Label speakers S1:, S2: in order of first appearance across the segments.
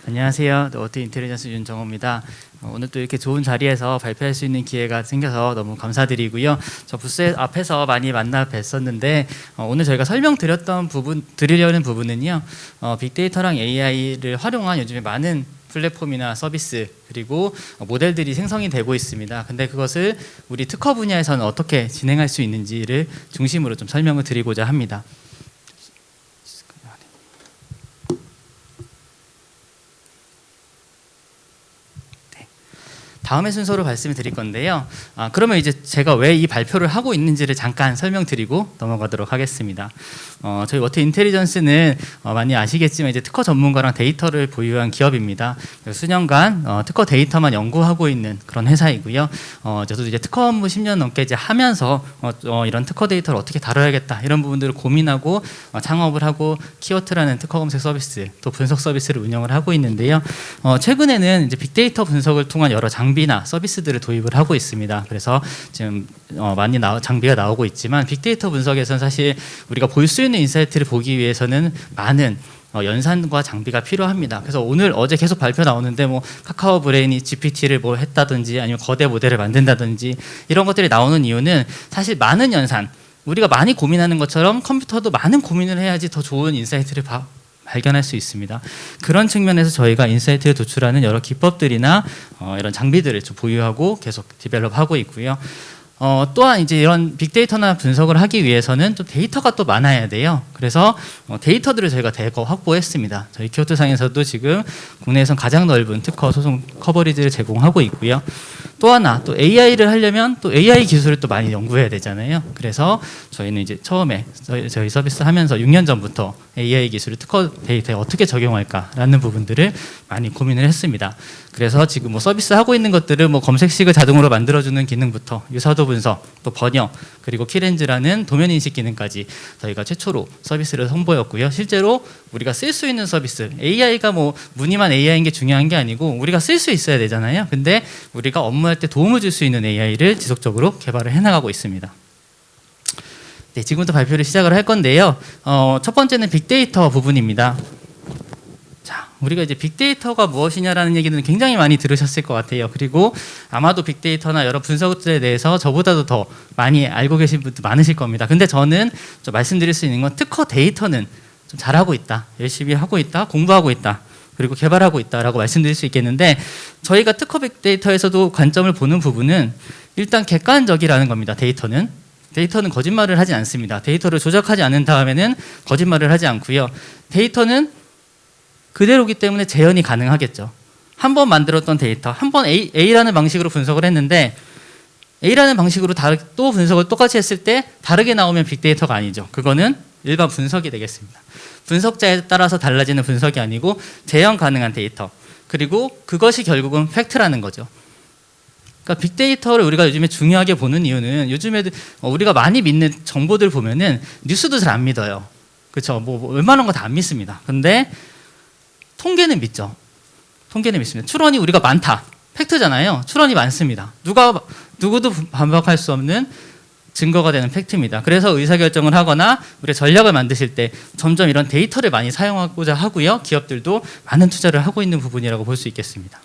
S1: 안녕하세요. 노트 인텔리전스 윤정호입니다. 오늘 또 이렇게 좋은 자리에서 발표할 수 있는 기회가 생겨서 너무 감사드리고요. 저 부스 앞에서 많이 만나 뵀었는데 오늘 저희가 드리려는 부분은요. 빅데이터랑 AI를 활용한 요즘에 많은 플랫폼이나 서비스 그리고 모델들이 생성이 되고 있습니다. 근데 그것을 우리 특허 분야에서는 어떻게 진행할 수 있는지를 중심으로 좀 설명을 드리고자 합니다. 다음의 순서로 말씀을 드릴 건데요. 그러면 이제 제가 왜 이 발표를 하고 있는지를 잠깐 설명드리고 넘어가도록 하겠습니다. 저희 워터 인텔리전스는 많이 아시겠지만 이제 특허 전문가랑 데이터를 보유한 기업입니다. 수년간 특허 데이터만 연구하고 있는 그런 회사이고요. 저도 이제 특허 업무 10년 넘게 이제 하면서 이런 특허 데이터를 어떻게 다뤄야겠다 이런 부분들을 고민하고 창업을 하고 키워트라는 특허 검색 서비스 또 분석 서비스를 운영을 하고 있는데요. 최근에는 이제 빅데이터 분석을 통한 여러 장비나 서비스들을 도입을 하고 있습니다. 그래서 지금 많이 장비가 나오고 있지만 빅데이터 분석에서는 사실 우리가 볼 수 있는 인사이트를 보기 위해서는 많은 연산과 장비가 필요합니다. 그래서 어제 계속 발표 나오는데 뭐 카카오 브레인이 GPT를 뭐 했다든지 아니면 거대 모델을 만든다든지 이런 것들이 나오는 이유는 사실 많은 연산 우리가 많이 고민하는 것처럼 컴퓨터도 많은 고민을 해야지 더 좋은 인사이트를 발견할 수 있습니다. 그런 측면에서 저희가 인사이트를 도출하는 여러 기법들이나 이런 장비들을 좀 보유하고 계속 디벨롭하고 있고요. 또한 이제 이런 빅데이터나 분석을 하기 위해서는 또 데이터가 또 많아야 돼요. 그래서 데이터들을 저희가 대거 확보했습니다. 저희 키워트상에서도 지금 국내에선 가장 넓은 특허 소송 커버리지를 제공하고 있고요. 또 하나 또 AI를 하려면 또 AI 기술을 또 많이 연구해야 되잖아요. 그래서 저희는 이제 처음에 저희 서비스 하면서 6년 전부터 AI 기술을 특허 데이터에 어떻게 적용할까라는 부분들을 많이 고민을 했습니다. 그래서 지금 뭐 서비스 하고 있는 것들은 뭐 검색식을 자동으로 만들어주는 기능부터 유사도 분석, 또 번역, 그리고 키렌즈라는 도면 인식 기능까지 저희가 최초로 서비스를 선보였고요. 실제로 우리가 쓸 수 있는 서비스, AI가 뭐 무늬만 AI인 게 중요한 게 아니고 우리가 쓸 수 있어야 되잖아요. 근데 우리가 업무할 때 도움을 줄 수 있는 AI를 지속적으로 개발을 해나가고 있습니다. 네, 지금부터 발표를 시작을 할 건데요. 첫 번째는 빅데이터 부분입니다. 자, 우리가 이제 빅데이터가 무엇이냐라는 얘기는 굉장히 많이 들으셨을 것 같아요. 그리고 아마도 빅데이터나 여러 분석들에 대해서 저보다도 더 많이 알고 계신 분들 많으실 겁니다. 근데 저는 좀 말씀드릴 수 있는 건 특허 데이터는 좀 잘하고 있다, 열심히 하고 있다, 공부하고 있다, 그리고 개발하고 있다라고 말씀드릴 수 있겠는데 저희가 특허 빅데이터에서도 관점을 보는 부분은 일단 객관적이라는 겁니다. 데이터는 거짓말을 하지 않습니다. 데이터를 조작하지 않은 다음에는 거짓말을 하지 않고요. 데이터는 그대로기 때문에 재현이 가능하겠죠. 한 번 만들었던 데이터, 한 번 A라는 방식으로 분석을 했는데 A라는 방식으로 또 분석을 똑같이 했을 때 다르게 나오면 빅데이터가 아니죠. 그거는 일반 분석이 되겠습니다. 분석자에 따라서 달라지는 분석이 아니고 재현 가능한 데이터. 그리고 그것이 결국은 팩트라는 거죠. 그러니까 빅데이터를 우리가 요즘에 중요하게 보는 이유는 요즘에 우리가 많이 믿는 정보들 보면은 뉴스도 잘 안 믿어요. 그렇죠? 뭐 웬만한 거 다 안 믿습니다. 근데 통계는 믿죠. 통계는 믿습니다. 출원이 우리가 많다. 팩트잖아요. 출원이 많습니다. 누구도 반박할 수 없는 증거가 되는 팩트입니다. 그래서 의사결정을 하거나 우리가 전략을 만드실 때 점점 이런 데이터를 많이 사용하고자 하고요. 기업들도 많은 투자를 하고 있는 부분이라고 볼 수 있겠습니다.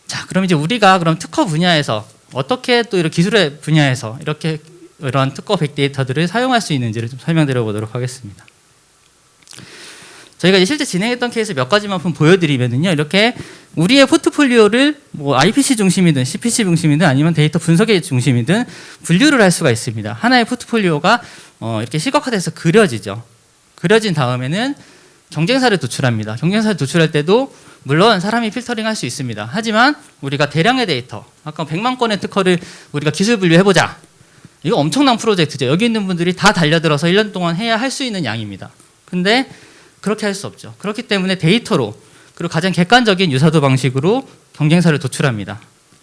S1: 자, 그럼 이제 우리가 그럼 특허 분야에서 어떻게 또 이런 기술의 분야에서 이런 특허 빅데이터들을 사용할 수 있는지를 좀 설명드려 보도록 하겠습니다. 저희가 실제 진행했던 케이스 몇 가지만 보여드리면요, 이렇게 우리의 포트폴리오를 뭐 IPC 중심이든 CPC 중심이든 아니면 데이터 분석의 중심이든 분류를 할 수가 있습니다. 하나의 포트폴리오가 이렇게 시각화돼서 그려지죠. 그려진 다음에는 경쟁사를 도출합니다. 경쟁사를 도출할 때도 물론 사람이 필터링 할 수 있습니다. 하지만 우리가 대량의 데이터, 아까 100만 건의 특허를 우리가 기술 분류해보자. 이거 엄청난 프로젝트죠. 여기 있는 분들이 다 달려들어서 1년 동안 해야 할 수 있는 양입니다. 근데 그렇게 할 수 없죠. 그렇기 때문에 데이터로 그리고 가장 객관적인 유사도 방식으로 경쟁사를 도출합니다.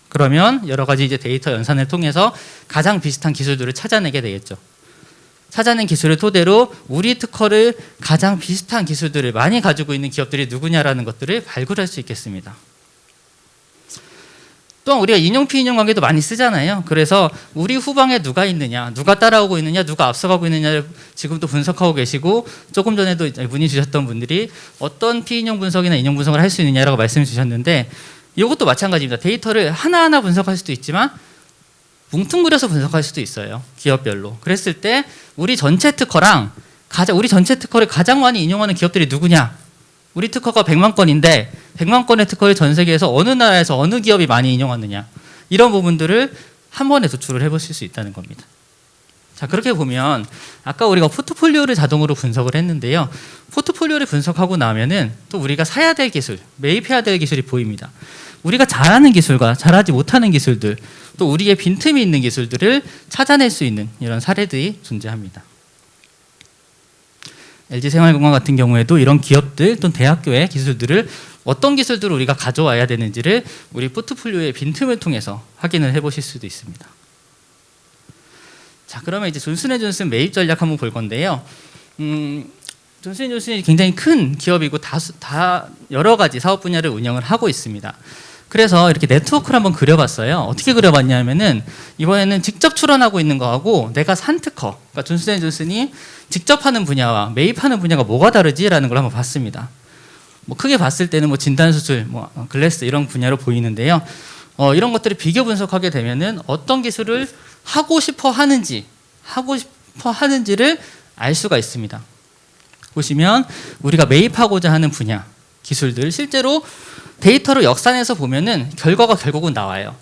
S1: 그러면 여러 가지 이제 데이터 연산을 통해서 가장 비슷한 기술들을 찾아내게 되겠죠. 찾아낸 기술을 토대로 우리 특허를 가장 비슷한 기술들을 많이 가지고 있는 기업들이 누구냐라는 것들을 발굴할 수 있겠습니다. 또한 우리가 인용 피인용 관계도 많이 쓰잖아요. 그래서 우리 후방에 누가 있느냐, 누가 따라오고 있느냐, 누가 앞서가고 있느냐를 지금도 분석하고 계시고, 조금 전에도 문의 주셨던 분들이 어떤 피인용 분석이나 인용 분석을 할 수 있느냐라고 말씀 주셨는데, 이것도 마찬가지입니다. 데이터를 하나하나 분석할 수도 있지만 뭉뚱그려서 분석할 수도 있어요. 기업별로. 그랬을 때 우리 전체 특허랑 우리 전체 특허를 가장 많이 인용하는 기업들이 누구냐? 우리 특허가 100만 건인데 100만 건의 특허를 전 세계에서 어느 나라에서 어느 기업이 많이 인용하느냐, 이런 부분들을 한 번에 도출을 해보실 수 있다는 겁니다. 자, 그렇게 보면 아까 우리가 포트폴리오를 자동으로 분석을 했는데요. 포트폴리오를 분석하고 나면은 또 우리가 사야 될 기술, 매입해야 될 기술이 보입니다. 우리가 잘하는 기술과 잘하지 못하는 기술들, 또 우리의 빈틈이 있는 기술들을 찾아낼 수 있는 이런 사례들이 존재합니다. LG생활건강 같은 경우에도 이런 기업들 또는 대학교의 기술들을 어떤 기술들을 우리가 가져와야 되는지를 우리 포트폴리오의 빈틈을 통해서 확인을 해보실 수도 있습니다. 자, 그러면 이제 존슨앤존슨 매입 전략 한번 볼 건데요. 존슨앤존슨이 굉장히 큰 기업이고 다 여러 가지 사업 분야를 운영을 하고 있습니다. 그래서 이렇게 네트워크를 한번 그려봤어요. 어떻게 그려봤냐면은 이번에는 직접 출원하고 있는 거하고 내가 산 특허, 그러니까 존슨앤존슨이 직접 하는 분야와 매입하는 분야가 뭐가 다르지라는 걸 한번 봤습니다. 뭐 크게 봤을 때는 뭐 진단수술, 뭐 글래스 이런 분야로 보이는데요. 이런 것들을 비교 분석하게 되면은 어떤 기술을 하고 싶어 하는지를 알 수가 있습니다. 보시면 우리가 매입하고자 하는 분야, 기술들 실제로 데이터를 역산해서 보면은 결과가 결국은 나와요.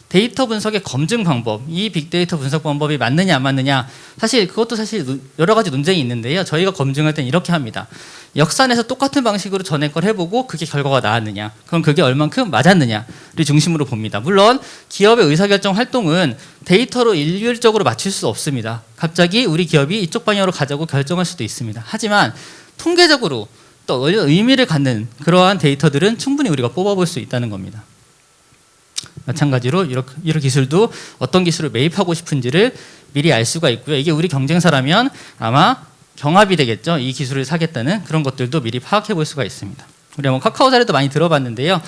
S1: 데이터 분석의 검증 방법, 이 빅데이터 분석 방법이 맞느냐 안 맞느냐, 그것도 사실 여러 가지 논쟁이 있는데요. 저희가 검증할 때는 이렇게 합니다. 역산해서 똑같은 방식으로 전에 걸 해보고 그게 결과가 나왔느냐, 그럼 그게 얼만큼 맞았느냐를 중심으로 봅니다. 물론 기업의 의사결정 활동은 데이터로 일률적으로 맞출 수 없습니다. 갑자기 우리 기업이 이쪽 방향으로 가자고 결정할 수도 있습니다. 하지만 통계적으로 또 의미를 갖는 그러한 데이터들은 충분히 우리가 뽑아볼 수 있다는 겁니다. 마찬가지로 이런 기술도 어떤 기술을 매입하고 싶은지를 미리 알 수가 있고요. 이게 우리 경쟁사라면 아마 경합이 되겠죠. 이 기술을 사겠다는 그런 것들도 미리 파악해 볼 수가 있습니다. 우리가 뭐 카카오 사례도 많이 들어봤는데요.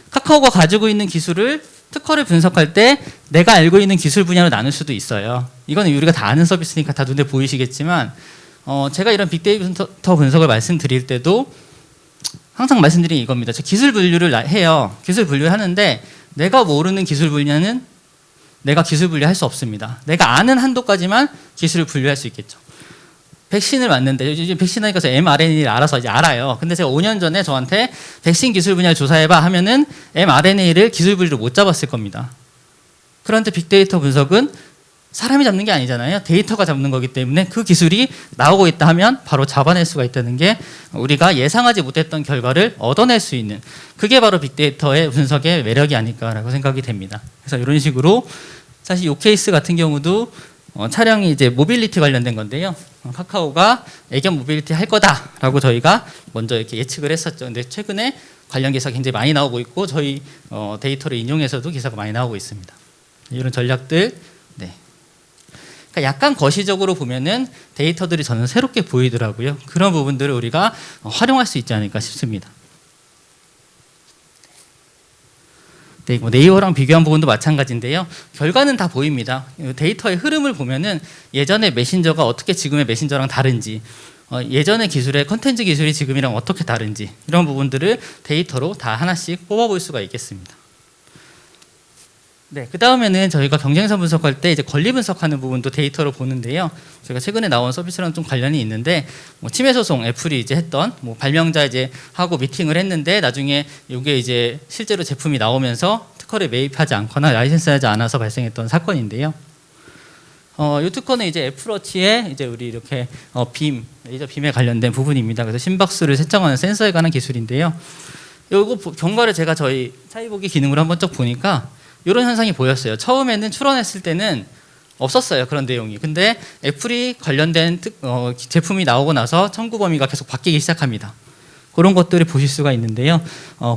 S1: 카카오가 가지고 있는 기술을 특허를 분석할 때 내가 알고 있는 기술 분야로 나눌 수도 있어요. 이거는 우리가 다 아는 서비스니까 다 눈에 보이시겠지만 제가 이런 빅데이터 분석을 말씀드릴 때도 항상 말씀드린 이겁니다. 저 기술 분류를 해요. 기술 분류하는데 내가 모르는 기술 분야는 내가 기술 분류할 수 없습니다. 내가 아는 한도까지만 기술을 분류할 수 있겠죠. 백신을 맞는데 요즘 백신 하니까 mRNA를 알아서 이제 알아요. 근데 제가 5년 전에 저한테 백신 기술 분야를 조사해봐 하면은 mRNA를 기술 분류를 못 잡았을 겁니다. 그런데 빅데이터 분석은 사람이 잡는 게 아니잖아요. 데이터가 잡는 거기 때문에 그 기술이 나오고 있다 하면 바로 잡아낼 수가 있다는 게 우리가 예상하지 못했던 결과를 얻어낼 수 있는, 그게 바로 빅데이터의 분석의 매력이 아닐까라고 생각이 됩니다. 그래서 이런 식으로 사실 이 케이스 같은 경우도 차량이 이제 모빌리티 관련된 건데요. 카카오가 애견 모빌리티 할 거다라고 저희가 먼저 이렇게 예측을 했었죠. 근데 최근에 관련 기사가 굉장히 많이 나오고 있고 저희 데이터를 인용해서도 기사가 많이 나오고 있습니다. 이런 전략들, 네. 그러니까 약간 거시적으로 보면은 데이터들이 저는 새롭게 보이더라고요. 그런 부분들을 우리가 활용할 수 있지 않을까 싶습니다. 네, 네이버랑 비교한 부분도 마찬가지인데요. 결과는 다 보입니다. 데이터의 흐름을 보면은 예전의 메신저가 어떻게 지금의 메신저랑 다른지, 예전의 기술의 컨텐츠 기술이 지금이랑 어떻게 다른지, 이런 부분들을 데이터로 다 하나씩 뽑아볼 수가 있겠습니다. 네, 그 다음에는 저희가 경쟁사 분석할 때 이제 권리 분석하는 부분도 데이터로 보는데요. 저희가 최근에 나온 서비스랑 좀 관련이 있는데, 침해 소송 애플이 이제 했던 발명자 이제 하고 미팅을 했는데 나중에 이게 이제 실제로 제품이 나오면서 특허를 매입하지 않거나 라이센스하지 않아서 발생했던 사건인데요. 이 특허는 이제 애플워치에 이제 우리 이렇게 레이저 빔에 관련된 부분입니다. 그래서 심박수를 측정하는 센서에 관한 기술인데요. 이거 경과를 제가 저희 차이보기 기능으로 한번 쭉 보니까 이런 현상이 보였어요. 처음에는 출원했을 때는 없었어요, 그런 내용이. 근데 애플이 관련된 제품이 나오고 나서 청구 범위가 계속 바뀌기 시작합니다. 그런 것들을 보실 수가 있는데요.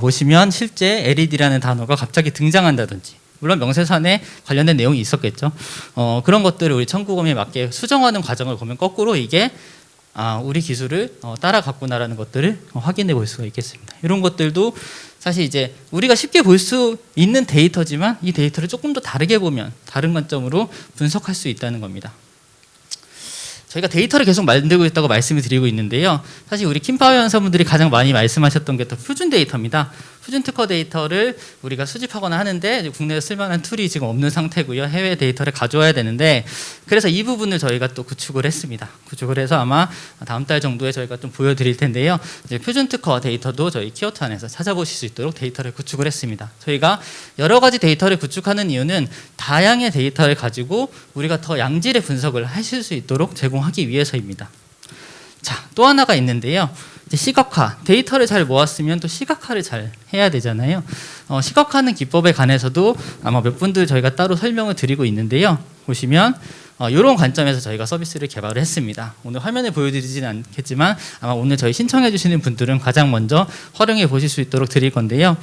S1: 보시면 실제 LED라는 단어가 갑자기 등장한다든지, 물론 명세산에 관련된 내용이 있었겠죠. 그런 것들을 우리 청구 범위에 맞게 수정하는 과정을 보면 거꾸로 이게 우리 기술을 따라갔구나라는 것들을 확인해 볼 수가 있겠습니다. 이런 것들도 사실 이제 우리가 쉽게 볼 수 있는 데이터지만 이 데이터를 조금 더 다르게 보면 다른 관점으로 분석할 수 있다는 겁니다. 저희가 데이터를 계속 만들고 있다고 말씀을 드리고 있는데요. 사실 우리 킴파워 연사분들이 가장 많이 말씀하셨던 게 또 표준 데이터입니다. 표준 특허 데이터를 우리가 수집하거나 하는데 국내에 쓸만한 툴이 지금 없는 상태고요. 해외 데이터를 가져와야 되는데 그래서 이 부분을 저희가 또 구축을 했습니다. 구축을 해서 아마 다음 달 정도에 저희가 좀 보여드릴 텐데요. 이제 표준 특허 데이터도 저희 키워터 안에서 찾아보실 수 있도록 데이터를 구축을 했습니다. 저희가 여러 가지 데이터를 구축하는 이유는 다양의 데이터를 가지고 우리가 더 양질의 분석을 하실 수 있도록 제공하기 위해서입니다. 자, 또 하나가 있는데요. 이제 시각화, 데이터를 잘 모았으면 또 시각화를 잘 해야 되잖아요. 시각화하는 기법에 관해서도 아마 몇 분들 저희가 따로 설명을 드리고 있는데요. 보시면 이런 관점에서 저희가 서비스를 개발을 했습니다. 오늘 화면에 보여드리지는 않겠지만 아마 오늘 저희 신청해 주시는 분들은 가장 먼저 활용해 보실 수 있도록 드릴 건데요.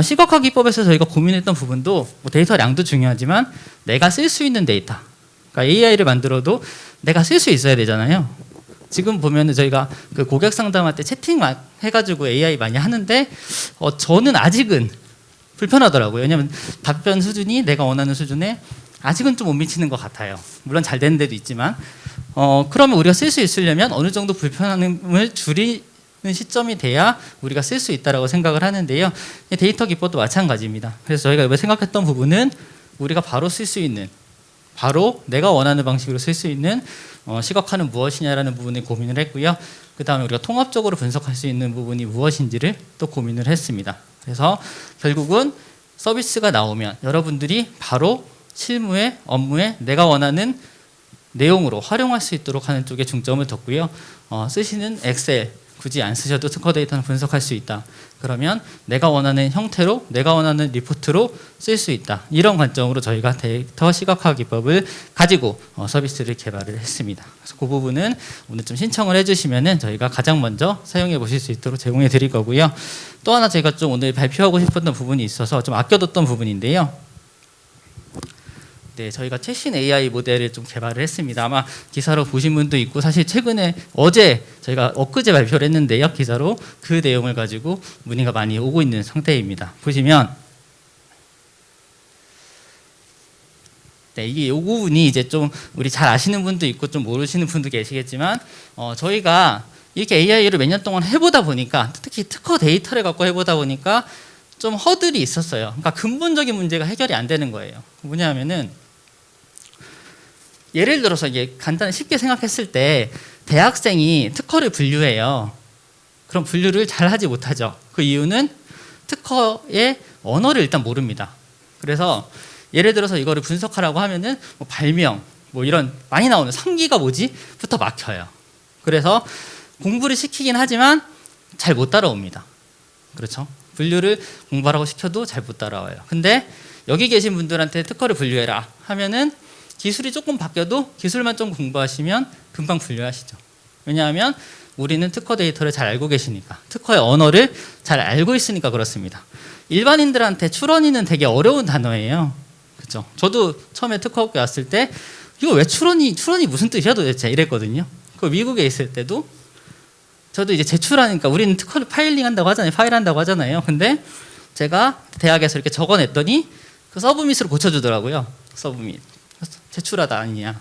S1: 시각화 기법에서 저희가 고민했던 부분도 데이터 량도 중요하지만 내가 쓸 수 있는 데이터, 그러니까 AI를 만들어도 내가 쓸 수 있어야 되잖아요. 지금 보면은 저희가 그 고객 상담할 때 채팅 해가지고 AI 많이 하는데 저는 아직은 불편하더라고요. 왜냐하면 답변 수준이 내가 원하는 수준에 아직은 좀 못 미치는 것 같아요. 물론 잘 되는 데도 있지만 그러면 우리가 쓸 수 있으려면 어느 정도 불편함을 줄이는 시점이 돼야 우리가 쓸 수 있다라고 생각을 하는데요. 데이터 기법도 마찬가지입니다. 그래서 저희가 이번에 생각했던 부분은 우리가 바로 쓸 수 있는, 바로 내가 원하는 방식으로 쓸 수 있는 시각화는 무엇이냐라는 부분을 고민을 했고요. 그 다음에 우리가 통합적으로 분석할 수 있는 부분이 무엇인지를 또 고민을 했습니다. 그래서 결국은 서비스가 나오면 여러분들이 바로 실무에, 업무에 내가 원하는 내용으로 활용할 수 있도록 하는 쪽에 중점을 뒀고요. 쓰시는 엑셀 굳이 안 쓰셔도 특허 데이터는 분석할 수 있다. 그러면 내가 원하는 형태로, 내가 원하는 리포트로 쓸 수 있다. 이런 관점으로 저희가 데이터 시각화 기법을 가지고 서비스를 개발을 했습니다. 그래서 그 부분은 오늘 좀 신청을 해주시면은 저희가 가장 먼저 사용해 보실 수 있도록 제공해 드릴 거고요. 또 하나 제가 좀 오늘 발표하고 싶었던 부분이 있어서 좀 아껴뒀던 부분인데요. 네, 저희가 최신 AI 모델을 좀 개발을 했습니다. 아마 기사로 보신 분도 있고 사실 최근에 어제 저희가 엊그제 발표를 했는데요. 기사로 그 내용을 가지고 문의가 많이 오고 있는 상태입니다. 보시면 네, 이게 이 부분이 이제 좀 우리 잘 아시는 분도 있고 좀 모르시는 분도 계시겠지만 저희가 이렇게 AI를 몇 년 동안 해보다 보니까 특히 특허 데이터를 갖고 해보다 보니까 좀 허들이 있었어요. 그러니까 근본적인 문제가 해결이 안 되는 거예요. 뭐냐면은 예를 들어서 이게 간단히 쉽게 생각했을 때 대학생이 특허를 분류해요. 그럼 분류를 잘 하지 못하죠. 그 이유는 특허의 언어를 일단 모릅니다. 그래서 예를 들어서 이거를 분석하라고 하면은 뭐 발명, 뭐 이런 많이 나오는 상기가 뭐지? 부터 막혀요. 그래서 공부를 시키긴 하지만 잘 못 따라옵니다. 그렇죠? 분류를 공부하라고 시켜도 잘 못 따라와요. 근데 여기 계신 분들한테 특허를 분류해라 하면은 기술이 조금 바뀌어도 기술만 좀 공부하시면 금방 분류하시죠. 왜냐하면 우리는 특허 데이터를 잘 알고 계시니까, 특허의 언어를 잘 알고 있으니까 그렇습니다. 일반인들한테 추론이는 되게 어려운 단어예요. 그렇죠? 저도 처음에 특허학교 왔을 때 이거 왜 추론이 무슨 뜻이야 도대체 이랬거든요. 그 미국에 있을 때도 저도 이제 제출하니까 우리는 특허를 파일링한다고 하잖아요. 파일한다고 하잖아요. 근데 제가 대학에서 이렇게 적어냈더니 그 서브밋으로 고쳐주더라고요. 서브밋. 제출하다 아니냐.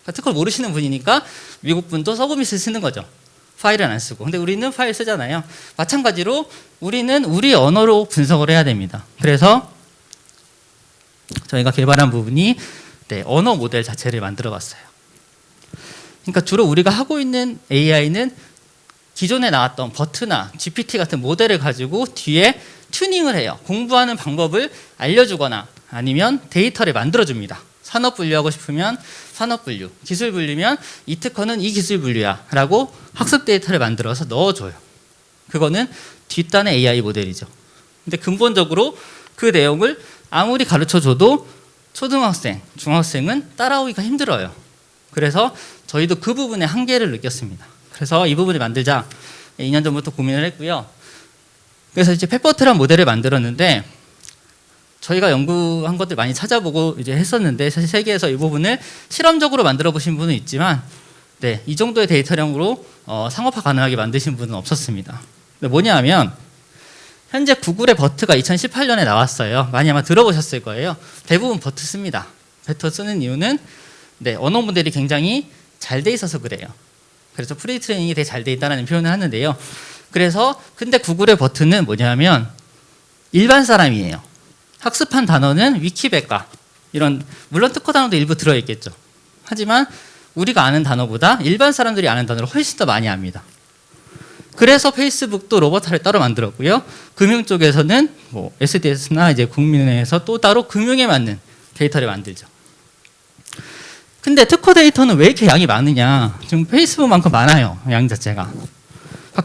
S1: 그러니까 특허를 모르시는 분이니까 미국 분도 서브밋을 쓰는 거죠. 파일은 안 쓰고. 근데 우리는 파일 쓰잖아요. 마찬가지로 우리는 우리 언어로 분석을 해야 됩니다. 그래서 저희가 개발한 부분이 언어 모델 자체를 만들어 봤어요. 그러니까 주로 우리가 하고 있는 AI는 기존에 나왔던 버트나 GPT 같은 모델을 가지고 뒤에 튜닝을 해요. 공부하는 방법을 알려주거나 아니면 데이터를 만들어줍니다. 산업 분류하고 싶으면 산업 분류, 기술 분류면 이 특허는 이 기술 분류야 라고 학습 데이터를 만들어서 넣어줘요. 그거는 뒷단의 AI 모델이죠. 근데 근본적으로 그 내용을 아무리 가르쳐줘도 초등학생, 중학생은 따라오기가 힘들어요. 그래서 저희도 그 부분에 한계를 느꼈습니다. 그래서 이 부분을 만들자 2년 전부터 고민을 했고요. 그래서 이제 펫버트란 모델을 만들었는데 저희가 연구한 것들 많이 찾아보고 이제 했었는데 사실 세계에서 이 부분을 실험적으로 만들어 보신 분은 있지만 이 정도의 데이터량으로 상업화 가능하게 만드신 분은 없었습니다. 근데 뭐냐 하면 현재 구글의 버트가 2018년에 나왔어요. 많이 아마 들어보셨을 거예요. 대부분 버트 씁니다. 버트 쓰는 이유는 언어 모델이 굉장히 잘 돼 있어서 그래요. 그래서 프리트레이닝이 되게 잘 돼 있다는 표현을 하는데요. 그래서 근데 구글의 버트는 뭐냐면 일반 사람이에요. 학습한 단어는 위키백과 이런 물론 특허 단어도 일부 들어있겠죠. 하지만 우리가 아는 단어보다 일반 사람들이 아는 단어를 훨씬 더 많이 압니다. 그래서 페이스북도 로버타를 따로 만들었고요. 금융 쪽에서는 뭐 SDS나 이제 국민은행에서 또 따로 금융에 맞는 데이터를 만들죠. 근데 특허 데이터는 왜 이렇게 양이 많으냐? 지금 페이스북만큼 많아요. 양 자체가.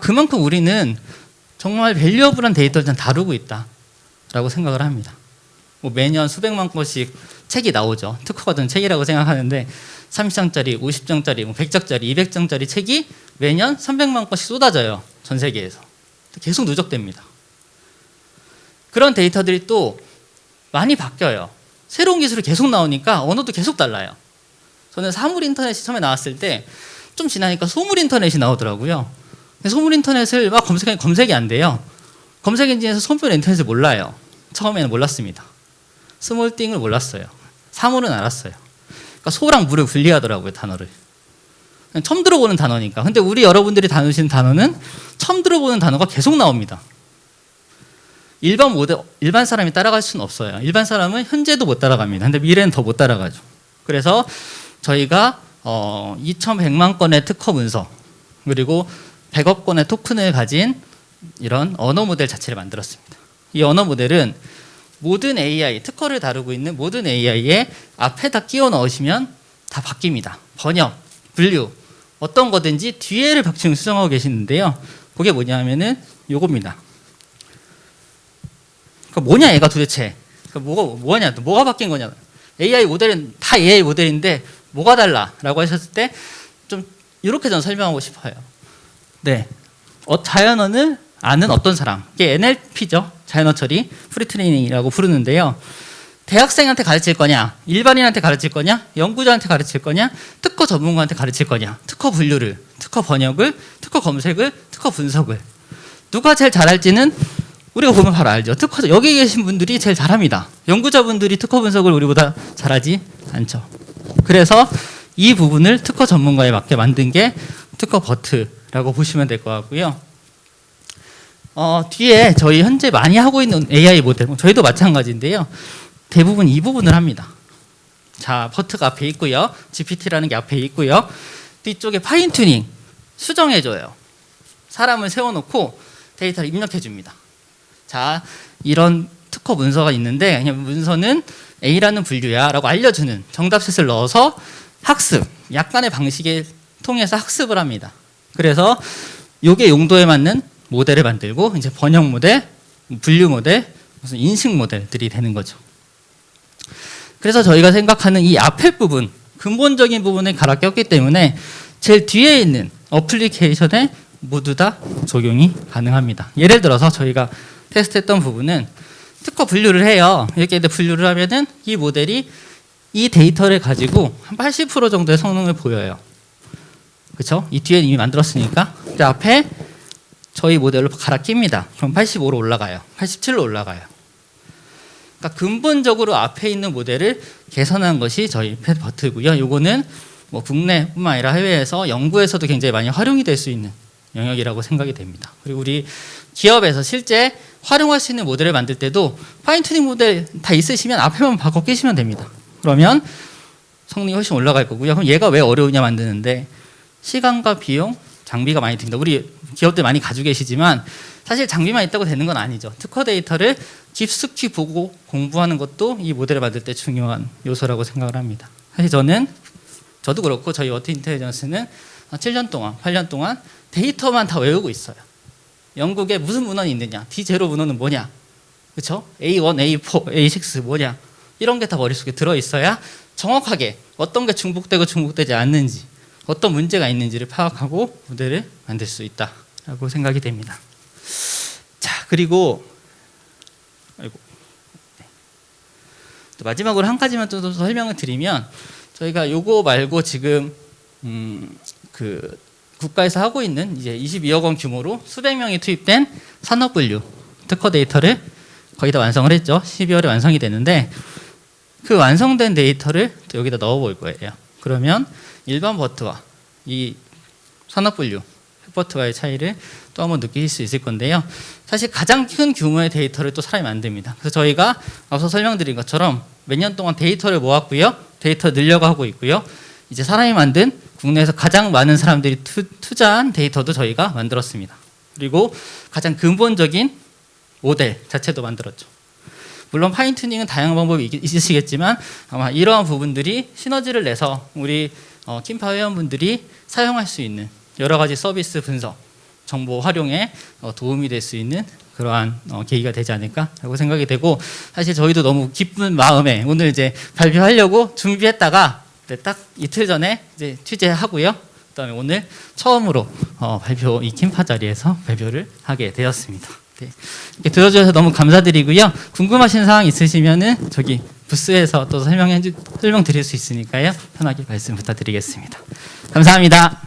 S1: 그만큼 우리는 정말 밸류어블한 데이터를 다루고 있다라고 생각을 합니다. 뭐 매년 수백만 건씩 책이 나오죠. 특허가 든 책이라고 생각하는데 30장짜리, 50장짜리, 100장짜리, 200장짜리 책이 매년 300만 건씩 쏟아져요. 전 세계에서. 계속 누적됩니다. 그런 데이터들이 또 많이 바뀌어요. 새로운 기술이 계속 나오니까 언어도 계속 달라요. 저는 사물 인터넷이 처음에 나왔을 때 좀 지나니까 소물 인터넷이 나오더라고요. 소물 인터넷을 막 검색하니 검색이 안 돼요. 검색 엔진에서 소물 인터넷을 몰라요. 처음에는 몰랐습니다. 스몰띵을 몰랐어요. 사물은 알았어요. 그러니까 소랑 물을 분리하더라고요, 단어를. 처음 들어보는 단어니까. 근데 우리 여러분들이 다루시는 단어는 처음 들어보는 단어가 계속 나옵니다. 일반 사람이 따라갈 수는 없어요. 일반 사람은 현재도 못 따라갑니다. 근데 미래는 더 못 따라가죠. 그래서 저희가 2,100만 건의 특허 문서 그리고 100억 건의 토큰을 가진 이런 언어 모델 자체를 만들었습니다. 이 언어 모델은 모든 AI, 특허를 다루고 있는 모든 AI에 앞에다 끼워 넣으시면 다 바뀝니다. 번역, 분류, 어떤 거든지 뒤에를 지금 수정하고 계시는데요. 그게 뭐냐면은 요겁니다. 그러니까 뭐냐 얘가 도대체. 그러니까 뭐가 바뀐 거냐. AI 모델은 다 AI 모델인데 뭐가 달라라고 하셨을 때 좀 이렇게 저는 설명하고 싶어요. 자연어를 아는 어떤 사람, 이게 NLP죠. 자연어 처리, 프리트레이닝이라고 부르는데요. 대학생한테 가르칠 거냐, 일반인한테 가르칠 거냐, 연구자한테 가르칠 거냐, 특허 전문가한테 가르칠 거냐, 특허 분류를, 특허 번역을, 특허 검색을, 특허 분석을 누가 제일 잘할지는 우리가 보면 바로 알죠. 여기 계신 분들이 제일 잘합니다. 연구자분들이 특허 분석을 우리보다 잘하지 않죠. 그래서 이 부분을 특허 전문가에 맞게 만든 게 특허 버트라고 보시면 될 것 같고요. 뒤에 저희 현재 많이 하고 있는 AI 모델, 저희도 마찬가지인데요. 대부분 이 부분을 합니다. 자, 버트가 앞에 있고요. GPT라는 게 앞에 있고요. 뒤쪽에 파인 튜닝, 수정해줘요. 사람을 세워놓고 데이터를 입력해줍니다. 자, 이런 특허 문서가 있는데 그냥 문서는 A라는 분류야 라고 알려주는 정답셋을 넣어서 학습, 약간의 방식을 통해서 학습을 합니다. 그래서 요게 용도에 맞는 모델을 만들고 이제 번역 모델, 분류 모델, 무슨 인식 모델들이 되는 거죠. 그래서 저희가 생각하는 이 앞에 부분, 근본적인 부분을 갈아 꼈기 때문에 제일 뒤에 있는 어플리케이션에 모두 다 적용이 가능합니다. 예를 들어서 저희가 테스트했던 부분은 특허 분류를 해요. 이렇게 분류를 하면은 이 모델이 이 데이터를 가지고 한 80% 정도의 성능을 보여요. 그렇죠? 이 뒤에 이미 만들었으니까. 그 앞에 저희 모델로 갈아 낍니다. 그럼 85로 올라가요. 87로 올라가요. 그러니까 근본적으로 앞에 있는 모델을 개선한 것이 저희 버트고요. 요거는 뭐 국내뿐만 아니라 해외에서 연구에서도 굉장히 많이 활용이 될 수 있는 영역이라고 생각이 됩니다. 그리고 우리 기업에서 실제 활용할 수 있는 모델을 만들 때도 파인튜닝 모델 다 있으시면 앞에만 바꿔 끼시면 됩니다. 그러면 성능이 훨씬 올라갈 거고요. 그럼 얘가 왜 어려우냐 만드는데 시간과 비용, 장비가 많이 듭니다. 우리 기업들 많이 가지고 계시지만 사실 장비만 있다고 되는 건 아니죠. 특허 데이터를 깊숙이 보고 공부하는 것도 이 모델을 만들 때 중요한 요소라고 생각을 합니다. 사실 저도 그렇고 저희 워터 인텔리전스는 7년 동안, 8년 동안 데이터만 다 외우고 있어요. 영국에 무슨 문헌이 있느냐, D0 문헌은 뭐냐, 그렇죠? A1, A4, A6 뭐냐, 이런 게 다 머릿속에 들어있어야 정확하게 어떤 게 중복되고 중복되지 않는지, 어떤 문제가 있는지를 파악하고 모델을 만들 수 있다라고 생각이 됩니다. 자, 그리고 마지막으로 한 가지만 또 설명을 드리면 저희가 요거 말고 지금 국가에서 하고 있는 이제 22억 원 규모로 수백 명이 투입된 산업 분류 특허 데이터를 거의 다 완성을 했죠. 12월에 완성이 됐는데 그 완성된 데이터를 또 여기다 넣어볼 거예요. 그러면 일반 버트와 이 산업분류 버트와의 차이를 또 한번 느끼실 수 있을 건데요. 사실 가장 큰 규모의 데이터를 또 사람이 만듭니다. 그래서 저희가 앞서 설명드린 것처럼 몇 년 동안 데이터를 모았고요. 데이터 늘려가고 있고요. 이제 사람이 만든 국내에서 가장 많은 사람들이 투자한 데이터도 저희가 만들었습니다. 그리고 가장 근본적인 모델 자체도 만들었죠. 물론 파인튜닝은 다양한 방법이 있으시겠지만 아마 이러한 부분들이 시너지를 내서 우리 킴파 회원분들이 사용할 수 있는 여러 가지 서비스 분석, 정보 활용에 도움이 될 수 있는 그러한 계기가 되지 않을까라고 생각이 되고 사실 저희도 너무 기쁜 마음에 오늘 이제 발표하려고 준비했다가 딱 이틀 전에 이제 취재하고요. 그다음에 오늘 처음으로 발표 이 킴파 자리에서 발표를 하게 되었습니다. 네. 이렇게 들어주셔서 너무 감사드리고요. 궁금하신 사항 있으시면은 저기 부스에서 또 설명 드릴 수 있으니까요. 편하게 말씀 부탁드리겠습니다. 감사합니다.